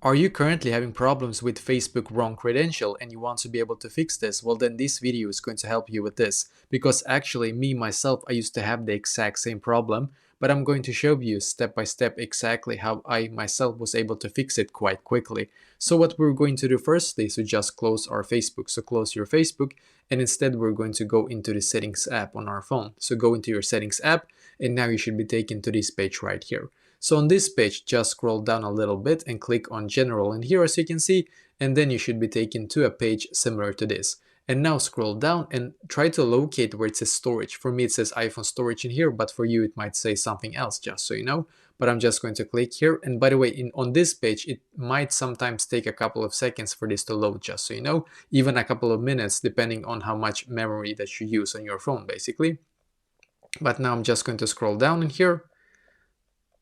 Are you currently having problems with Facebook wrong credential and you want to be able to fix this? Well, then this video is going to help you with this, because actually me myself, I used to have the exact same problem, but I'm going to show you step by step exactly how I myself was able to fix it quite quickly. So what we're going to do firstly is to just close our Facebook. So close your Facebook, and instead we're going to go into the settings app on our phone. So go into your settings app, and now you should be taken to this page right here. So on this page, just scroll down a little bit and click on General in here, as you can see, and then you should be taken to a page similar to this. And now scroll down and try to locate where it says storage. For me it says iPhone storage in here, but for you it might say something else, just so you know. But I'm just going to click here, and by the way, on this page it might sometimes take a couple of seconds for this to load, just so you know, even a couple of minutes depending on how much memory that you use on your phone basically. But now I'm just going to scroll down in here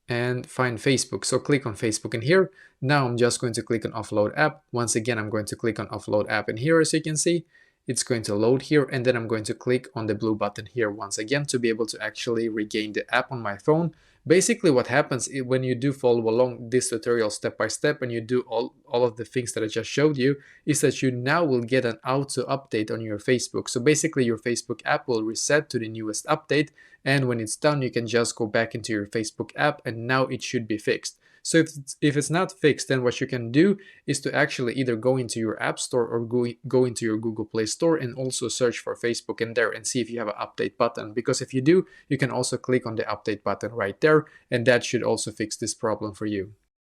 and find Facebook. So click on Facebook in here. Now I'm just going to click on offload app. Once again, I'm going to click on offload app in here, as you can see. It's going to load here, and then I'm going to click on the blue button here once again to be able to actually regain the app on my phone. Basically what happens when you do follow along this tutorial step by step and you do all of the things that I just showed you, is that you now will get an auto update on your Facebook. So basically your Facebook app will reset to the newest update, and when it's done you can just go back into your Facebook app and now it should be fixed. So if it's not fixed, then what you can do is to actually either go into your App Store or go into your Google Play Store and also search for Facebook in there and see if you have an update button. Because if you do, you can also click on the update button right there, and that should also fix this problem for you.